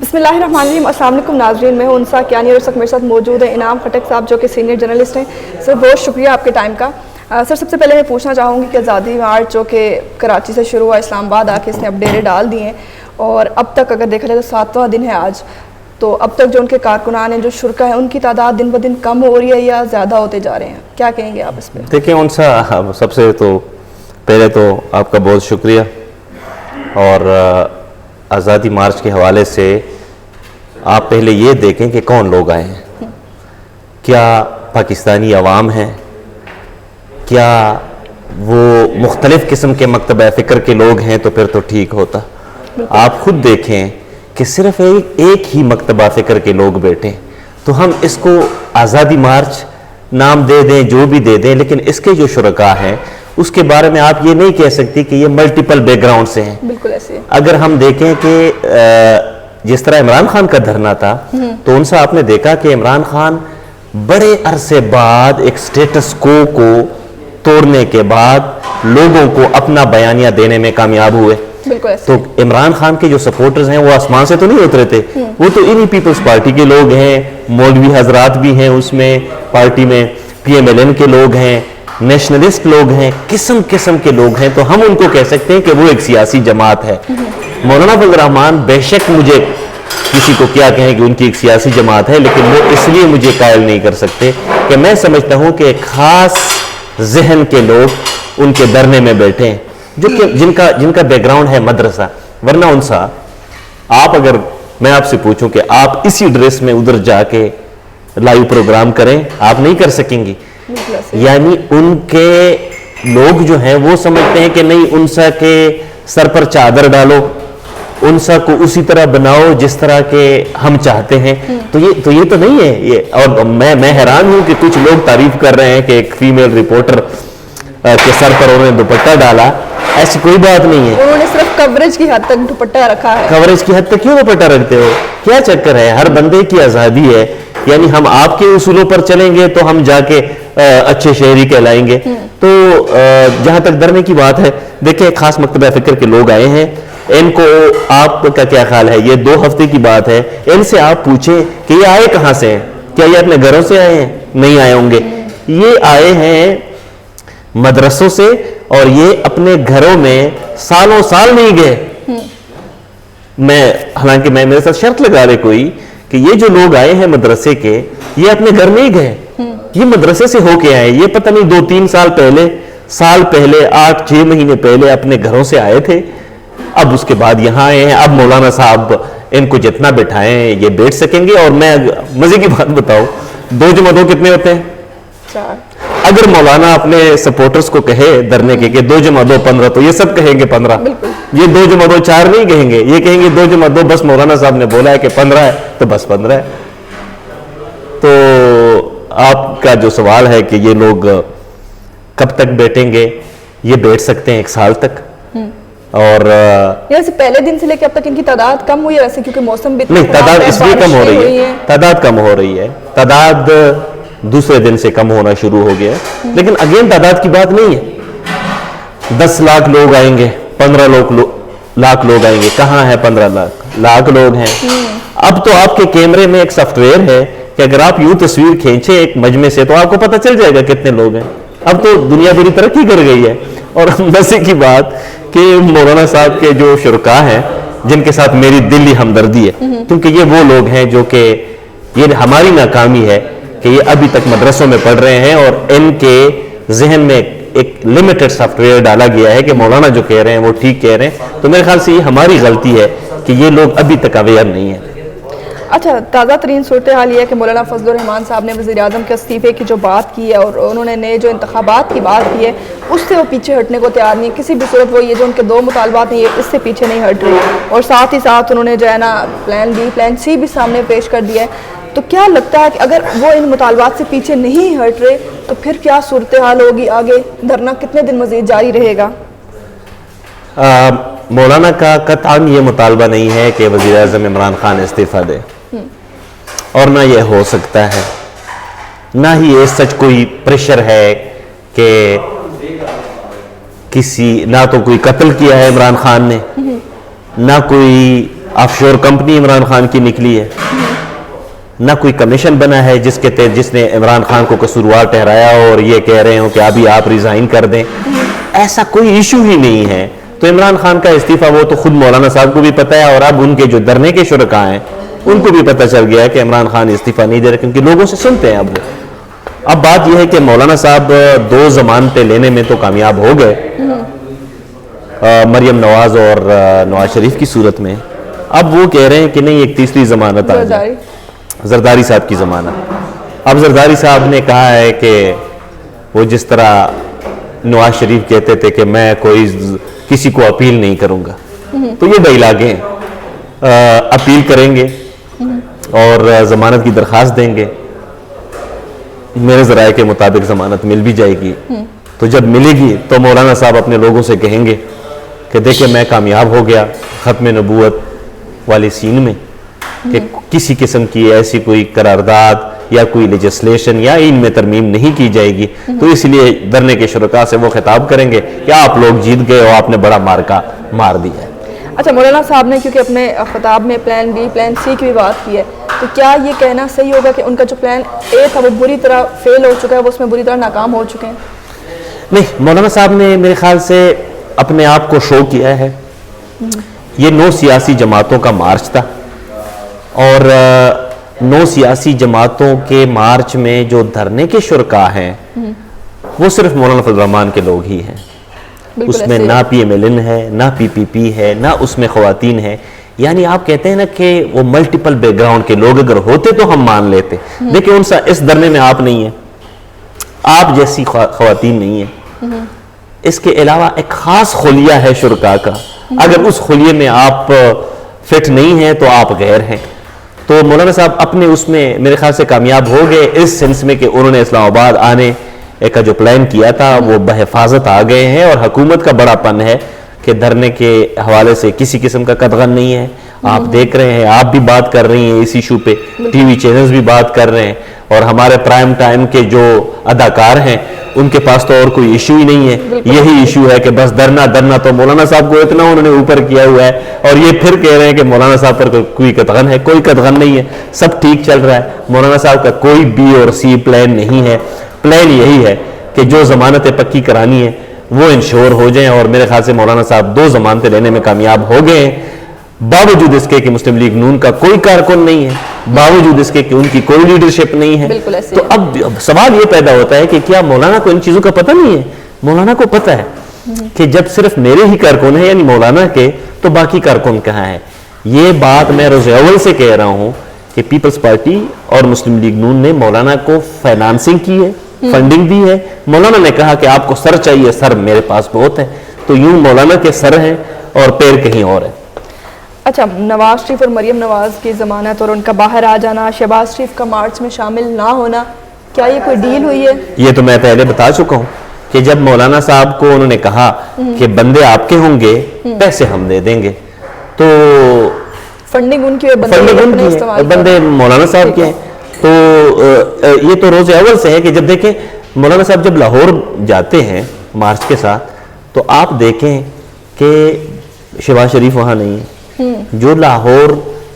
بسم اللہ الرحمن الرحیم. السلام علیکم ناظرین, میں ہوں انسا کیانی اور میرے ساتھ موجود ہیں انعام خٹک صاحب جو کہ سینئر جرنلسٹ ہیں. سر بہت شکریہ آپ کے ٹائم کا. سر سب سے پہلے میں پوچھنا چاہوں گی کہ آزادی مارچ جو کہ کراچی سے شروع ہوا, اسلام آباد آ کے اس نے اب ڈیرے ڈال دیے ہیں اور اب تک اگر دیکھا جائے تو 7واں دن ہے آج, تو اب تک جو ان کے کارکنان ہیں, جو شرکا ہیں, ان کی تعداد دن بدن کم ہو رہی ہے یا زیادہ ہوتے جا رہے ہیں؟ کیا کہیں گے آپ اس پہ؟ دیکھیں انسا, سب سے تو پہلے تو آپ کا بہت شکریہ, اور آزادی مارچ کے حوالے سے آپ پہلے یہ دیکھیں کہ کون لوگ آئے ہیں. کیا پاکستانی عوام ہیں؟ کیا وہ مختلف قسم کے مکتبہ فکر کے لوگ ہیں؟ تو پھر تو ٹھیک ہوتا. آپ خود دیکھیں کہ صرف ایک ہی مکتبہ فکر کے لوگ بیٹھے, تو ہم اس کو آزادی مارچ نام دے دیں, جو بھی دے دیں, لیکن اس کے جو شرکاء ہیں اس کے بارے میں آپ یہ نہیں کہہ سکتی کہ یہ ملٹیپل بیک گراؤنڈ سے ہیں. بالکل ایسے. اگر ہم دیکھیں کہ جس طرح عمران خان کا دھرنا تھا, تو ان سے آپ نے دیکھا کہ عمران خان بڑے عرصے بعد ایک سٹیٹس کو توڑنے کے بعد لوگوں کو اپنا بیانیہ دینے میں کامیاب ہوئے. تو عمران خان کے جو سپورٹرز ہیں وہ آسمان سے تو نہیں اترے تھے, وہ تو انہی پیپلز پارٹی کے لوگ ہیں, مولوی حضرات بھی ہیں اس میں پارٹی میں, پی ایم ایل این کے لوگ ہیں, نیشنلسٹ لوگ ہیں, قسم قسم کے لوگ ہیں. تو ہم ان کو کہہ سکتے ہیں کہ وہ ایک سیاسی جماعت ہے. مولانا فضل الرحمان بے شک مجھے کسی کو کیا کہیں کہ ان کی ایک سیاسی جماعت ہے, لیکن وہ اس لیے مجھے قائل نہیں کر سکتے کہ میں سمجھتا ہوں کہ ایک خاص ذہن کے لوگ ان کے دھرنے میں بیٹھے ہیں, جو کہ جن کا بیک گراؤنڈ ہے مدرسہ. ورنہ انسا آپ, اگر میں آپ سے پوچھوں کہ آپ اسی ڈریس میں ادھر جا کے لائیو پروگرام کریں, آپ نہیں کر سکیں گی. یعنی ان کے لوگ جو ہیں وہ سمجھتے ہیں کہ نہیں, انسا کے سر پر چادر ڈالو, انسا کو اسی طرح بناؤ جس طرح کے ہم چاہتے ہیں. تو یہ تو نہیں ہے یہ. اور میں حیران ہوں کہ کچھ لوگ تعریف کر رہے ہیں کہ ایک فیمیل رپورٹر کے سر پر انہوں نے دوپٹہ ڈالا. ایسی کوئی بات نہیں ہے. انہوں نے صرف کوریج کی حد تک دوپٹہ رکھا ہے. کوریج کی حد تک کیوں دوپٹہ رکھتے ہو؟ کیا چکر ہے؟ ہر بندے کی آزادی ہے. یعنی ہم آپ کے اصولوں پر چلیں گے تو ہم جا کے اچھے شہری کہلائیں گے. تو جہاں تک دھرنے کی بات ہے, دیکھیں خاص مکتبہ فکر کے لوگ آئے ہیں. ان کو آپ کا کیا خیال ہے؟ یہ 2 ہفتے کی بات ہے. ان سے آپ پوچھیں کہ یہ آئے کہاں سے ہیں؟ کیا یہ اپنے گھروں سے آئے ہیں؟ نہیں آئے ہوں گے. یہ آئے ہیں مدرسوں سے, اور یہ اپنے گھروں میں سالوں سال نہیں گئے. حالانکہ میں میرے ساتھ شرط لگا رہے کوئی کہ یہ جو لوگ آئے ہیں مدرسے کے, یہ اپنے گھر نہیں گئے, یہ مدرسے سے ہو کے آئے. یہ پتہ نہیں 2-3 سال پہلے 8-6 مہینے پہلے اپنے گھروں سے آئے تھے, اب اس کے بعد یہاں آئے ہیں. اب مولانا صاحب ان کو جتنا بٹھائیں یہ بیٹھ سکیں گے. اور میں مزے کی بات بتاؤں, 2 جمع 2 کتنے ہوتے ہیں؟ 4. اگر مولانا اپنے سپورٹرز کو کہے دھرنے کے کہ 2 جمع 2 15, تو یہ سب کہیں گے 15. یہ 2 جمع 2 4 نہیں کہیں گے, یہ کہیں گے 2 جمع 2, بس مولانا صاحب نے بولا ہے کہ 15 ہے تو بس 15 ہے. تو آپ کا جو سوال ہے کہ یہ لوگ کب تک بیٹھیں گے, یہ بیٹھ سکتے ہیں 1 سال تک. اور یعنی پہلے دن سے لے کے اب تک ان کی تعداد کم ہوئی ہے ویسے, کیونکہ موسم بھی نہیں, تعداد اس لیے کم ہو رہی ہے, تعداد کم ہو رہی ہے. تعداد دوسرے دن سے کم ہونا شروع ہو گیا ہے. لیکن اگین تعداد کی بات نہیں ہے. 10 لاکھ لوگ آئیں گے, 15 لاکھ لوگ آئیں گے. کہاں ہے 15 لاکھ لوگ ہیں. اب تو آپ کے کیمرے میں ایک سافٹ ویئر ہے کہ اگر آپ یوں تصویر کھینچیں ایک مجمع سے تو آپ کو پتہ چل جائے گا کتنے لوگ ہیں. اب تو دنیا بڑی ترقی کر گئی ہے. اور بس کی بات کہ مولانا صاحب کے جو شرکاء ہیں, جن کے ساتھ میری دلی ہمدردی ہے, کیونکہ یہ وہ لوگ ہیں جو کہ یہ ہماری ناکامی ہے کہ یہ ابھی تک مدرسوں میں پڑھ رہے ہیں, اور ان کے ذہن میں ایک لمیٹڈ سافٹ ویئر ڈالا گیا ہے کہ مولانا جو کہہ رہے ہیں وہ ٹھیک کہہ رہے ہیں. تو میرے خیال سے یہ ہماری غلطی ہے کہ یہ لوگ ابھی تک اویئر نہیں ہیں. اچھا, تازہ ترین صورتحال یہ ہے کہ مولانا فضل الرحمان صاحب نے وزیر اعظم کے استعفے کی جو بات کی ہے, اور انہوں نے نئے جو انتخابات کی بات کی ہے, اس سے وہ پیچھے ہٹنے کو تیار نہیں. کسی بھی صورت وہ یہ جو ان کے 2 مطالبات ہیں یہ اس سے پیچھے نہیں ہٹ رہے, اور ساتھ ہی ساتھ انہوں نے جو ہے نا پلان بی پلان سی بھی سامنے پیش کر دیا ہے. تو کیا لگتا ہے کہ اگر وہ ان مطالبات سے پیچھے نہیں ہٹ رہے تو پھر کیا صورتحال ہوگی آگے؟ دھرنا کتنے دن مزید جاری رہے گا؟ مولانا کا قطعاً یہ مطالبہ نہیں ہے کہ وزیر اعظم عمران خان استعفیٰ دے, اور نہ یہ ہو سکتا ہے, نہ ہی یہ سچ کوئی پریشر ہے کہ نہ تو کوئی قتل کیا ہے عمران خان نے, نہ کوئی آف شور کمپنی عمران خان کی نکلی ہے، نہ کوئی کمیشن بنا ہے جس نے عمران خان کو قصوروار ٹھہرایا اور یہ کہہ رہے ہوں کہ ابھی آپ ریزائن کر دیں، ایسا کوئی ایشو ہی نہیں ہے۔ تو عمران خان کا استعفیٰ وہ تو خود مولانا صاحب کو بھی پتہ ہے، اور اب ان کے جو دھرنے کے شرکاء ہیں ان کو بھی پتہ چل گیا ہے کہ عمران خان استعفیٰ نہیں دے رہے، کیونکہ لوگوں سے سنتے ہیں اب بات یہ ہے کہ مولانا صاحب 2 ضمانتیں لینے میں تو کامیاب ہو گئے، مریم نواز اور نواز شریف کی صورت میں۔ اب وہ کہہ رہے ہیں کہ نہیں ایک تیسری ضمانت آ جائے، زرداری صاحب کی ضمانت۔ اب زرداری صاحب نے کہا ہے کہ وہ جس طرح نواز شریف کہتے تھے کہ میں کسی کو اپیل نہیں کروں گا، تو یہ ڈائلاگیں ہیں، اپیل کریں گے اور ضمانت کی درخواست دیں گے، میرے ذرائع کے مطابق ضمانت مل بھی جائے گی، تو جب ملے گی تو مولانا صاحب اپنے لوگوں سے کہیں گے کہ دیکھیں میں کامیاب ہو گیا ختم نبوت والے سین میں، کہ کسی قسم کی ایسی کوئی قرارداد یا کوئی لیجسلیشن یا ان میں ترمیم نہیں کی جائے گی، تو اس لیے دھرنے کے شرکاء سے وہ خطاب کریں گے کہ آپ لوگ جیت گئے اور آپ نے بڑا مارکا مار دیا ہے۔ اچھا، مولانا صاحب نے کیونکہ اپنے خطاب میں پلان بی پلان سی کی بھی بات کی ہے، تو کیا یہ کہنا صحیح ہوگا کہ ان کا جو پلان اے تھا وہ بری طرح فیل ہو چکا ہے، وہ اس میں بری طرح ناکام ہو چکے ہیں؟ نہیں، مولانا صاحب نے میرے خیال سے اپنے آپ کو شو کیا ہے۔ یہ 9 سیاسی جماعتوں کا مارچ تھا، اور 9 سیاسی جماعتوں کے مارچ میں جو دھرنے کے شرکاء ہیں وہ صرف مولانا فضل الرحمان کے لوگ ہی ہیں، اس میں نہ پی ایم ایل این ہے، نہ پی پی پی ہے، نہ اس میں خواتین ہیں۔ یعنی آپ کہتے ہیں نا کہ وہ ملٹیپل بیک گراؤنڈ کے لوگ اگر ہوتے تو ہم مان لیتے، دیکھیں اس دھرنے میں آپ نہیں ہیں، آپ جیسی خواتین نہیں ہیں، اس کے علاوہ ایک خاص خلیہ ہے شرکاء کا، اگر اس خلیے میں آپ فٹ نہیں ہیں تو آپ غیر ہیں۔ تو مولانا صاحب اپنے اس میں میرے خیال سے کامیاب ہو گئے، اس سینس میں کہ انہوں نے اسلام آباد آنے کا جو پلان کیا تھا وہ بحفاظت آ گئے ہیں، اور حکومت کا بڑا پن ہے کہ دھرنے کے حوالے سے کسی قسم کا قدغن نہیں ہے۔ آپ دیکھ رہے ہیں، آپ بھی بات کر رہی ہیں اس ایشو پہ، ٹی وی چینلز بھی بات کر رہے ہیں، اور ہمارے پرائم ٹائم کے جو اداکار ہیں ان کے پاس تو اور کوئی ایشو ہی نہیں ہے، یہی ایشو ہے کہ بس دھرنا۔ تو مولانا صاحب کو اتنا انہوں نے اوپر کیا ہوا ہے، اور یہ پھر کہہ رہے ہیں کہ مولانا صاحب پر کوئی قدغن ہے، کوئی قدغن نہیں ہے، سب ٹھیک چل رہا ہے۔ مولانا صاحب کا کوئی بی اور سی پلان نہیں ہے، پلان یہی ہے کہ جو ضمانتیں پکی کرانی ہیں وہ انشور ہو جائیں، اور میرے خیال سے مولانا صاحب 2 ضمانتیں لینے میں کامیاب ہو گئے ہیں، باوجود اس کے کہ مسلم لیگ نون کا کوئی کارکن نہیں ہے، باوجود اس کے کہ ان کی کوئی لیڈرشپ نہیں ہے۔ تو اب سوال یہ پیدا ہوتا ہے کہ کیا مولانا کو ان چیزوں کا پتہ نہیں ہے؟ مولانا کو پتہ ہے کہ جب صرف میرے ہی کارکن ہیں یعنی مولانا کے، تو باقی کارکن کہاں ہیں؟ یہ بات میں روز اول سے کہہ رہا ہوں کہ پیپلز پارٹی اور مسلم لیگ نون نے مولانا کو فائنانسنگ کی ہے، فنڈنگ دی ہے۔ مولانا نے کہا کہ آپ کو سر چاہیے، سر میرے پاس بہت ہے، تو یوں مولانا کے سر ہیں اور پیر کہیں اور ہے۔ اچھا، نواز شریف اور مریم نواز کی ضمانت اور ان کا باہر آ جانا، شہباز شریف کا مارچ میں شامل نہ ہونا، کیا یہ کوئی ڈیل ہوئی ہے؟ یہ تو میں پہلے بتا چکا ہوں کہ جب مولانا صاحب کو انہوں نے کہا کہ بندے آپ کے ہوں گے، پیسے ہم دے دیں گے، تو فنڈنگ ان کی بندے مولانا صاحب کے ہیں، تو یہ تو روز اول سے ہے کہ جب دیکھیں مولانا صاحب جب لاہور جاتے ہیں مارچ کے ساتھ، تو آپ دیکھیں کہ شہباز شریف وہاں نہیں ہے، جو لاہور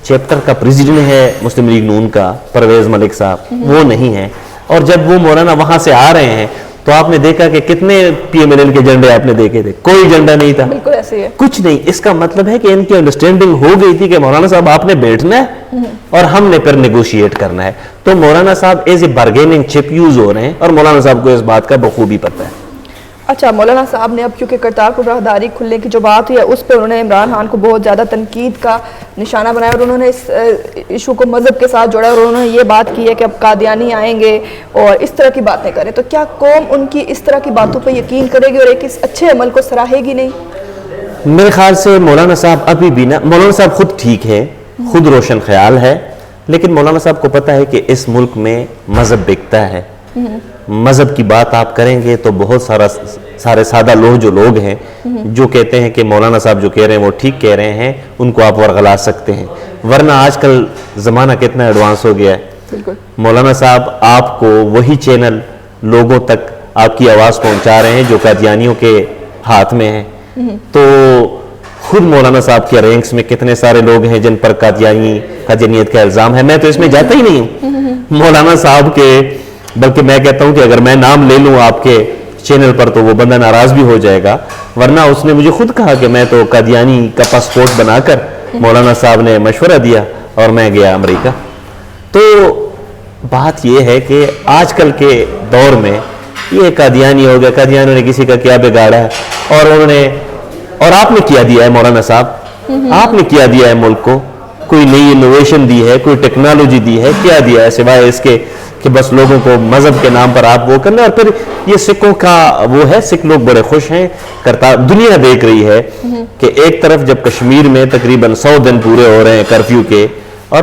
چیپٹر کا پریزیڈنٹ ہے مسلم لیگ نون کا پرویز ملک صاحب وہ نہیں ہے، اور جب وہ مولانا وہاں سے آ رہے ہیں تو آپ نے دیکھا کہ کتنے پی ایم ایل این کے جھنڈے آپ نے دیکھے تھے، کوئی جھنڈا نہیں تھا، بالکل ایسے ہے، کچھ نہیں۔ اس کا مطلب ہے کہ ان کی انڈرسٹینڈنگ ہو گئی تھی کہ مولانا صاحب آپ نے بیٹھنا ہے اور ہم نے پھر نیگوشیٹ کرنا ہے، تو مولانا صاحب ایز اے بارگیننگ چپ یوز ہو رہے ہیں، اور مولانا صاحب کو اس بات کا بخوبی پتہ ہے۔ اچھا، مولانا صاحب نے اب کیونکہ کرتارپور راہداری کھلنے کی جو بات ہوئی ہے اس پہ انہوں نے عمران خان کو بہت زیادہ تنقید کا نشانہ بنایا، اور انہوں نے اس ایشو کو مذہب کے ساتھ جوڑا، اور انہوں نے یہ بات کی ہے کہ اب قادیانی آئیں گے اور اس طرح کی باتیں کریں، تو کیا قوم ان کی اس طرح کی باتوں پہ یقین کرے گی اور ایک اس اچھے عمل کو سراہے گی نہیں؟ میرے خیال سے مولانا صاحب ابھی بھی نا، مولانا صاحب خود ٹھیک ہے، خود روشن خیال ہے، لیکن مولانا صاحب کو پتہ ہے کہ اس ملک میں مذہب بکتا ہے، مذہب کی بات آپ کریں گے تو بہت سارے سادہ لوگ ہیں جو کہتے ہیں کہ مولانا صاحب جو کہہ رہے ہیں وہ ٹھیک کہہ رہے ہیں، ان کو آپ ورغلا سکتے ہیں، ورنہ آج کل زمانہ کتنا ایڈوانس ہو گیا ہے۔ مولانا صاحب آپ کو وہی چینل لوگوں تک آپ کی آواز پہنچا رہے ہیں جو قادیانیوں کے ہاتھ میں ہیں، تو خود مولانا صاحب کے رینکس میں کتنے سارے لوگ ہیں جن پر قادیانیت کا الزام ہے. میں تو اس میں جاتا ہی نہیں ہوں مولانا صاحب کے, بلکہ میں کہتا ہوں کہ اگر میں نام لے لوں آپ کے چینل پر تو وہ بندہ ناراض بھی ہو جائے گا, ورنہ اس نے مجھے خود کہا کہ میں تو قادیانی کا پاسپورٹ بنا کر, مولانا صاحب نے مشورہ دیا اور میں گیا امریکہ. تو بات یہ ہے کہ آج کل کے دور میں یہ قادیانی ہو گیا, قادیانیوں نے کسی کا کیا بگاڑا ہے, اور آپ نے کیا دیا ہے مولانا صاحب, آپ نے کیا دیا ہے ملک کو, کوئی نئی انوویشن دی ہے, کوئی ٹیکنالوجی دی ہے, کیا دیا ہے سوائے اس کے کہ بس لوگوں کو مذہب کے نام پر آپ وہ کرنا. اور پھر یہ سکھوں کا وہ ہے, سکھ لوگ بڑے خوش ہیں, دنیا دیکھ رہی ہے کہ ایک طرف جب کشمیر میں تقریباً 100 دن پورے ہو رہے ہیں کرفیو کے, اور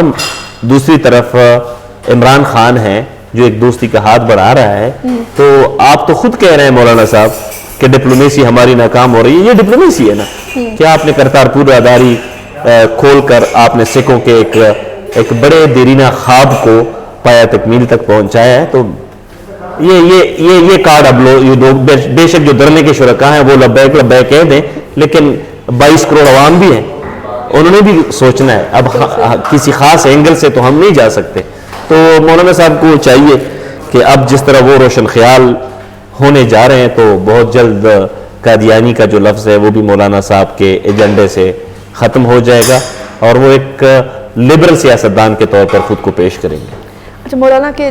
دوسری طرف عمران خان ہیں جو ایک دوستی کا ہاتھ بڑھا رہا ہے, تو آپ تو خود کہہ رہے ہیں مولانا صاحب کہ ڈپلومیسی ہماری ناکام ہو رہی ہے. یہ ڈپلومیسی ہے نا, کیا آپ نے کرتارپور رہداری کھول کر آپ نے سکھوں کے ایک بڑے دیرینہ خواب کو پایا تکمیل تک پہنچایا ہے. تو یہ کارڈ اب لوگ بے شک جو دھرنے کے شرکا ہیں وہ لبیک لبیک کہہ دیں, لیکن 22 کروڑ عوام بھی ہیں, انہوں نے بھی سوچنا ہے. اب کسی خاص اینگل سے تو ہم نہیں جا سکتے. تو مولانا صاحب کو چاہیے کہ اب جس طرح وہ روشن خیال ہونے جا رہے ہیں, تو بہت جلد قادیانی کا جو لفظ ہے وہ بھی مولانا صاحب کے ایجنڈے سے ختم ہو جائے گا, اور وہ ایک لبرل سیاستدان کے طور پر خود کو پیش کریں گے. اچھا مولانا کے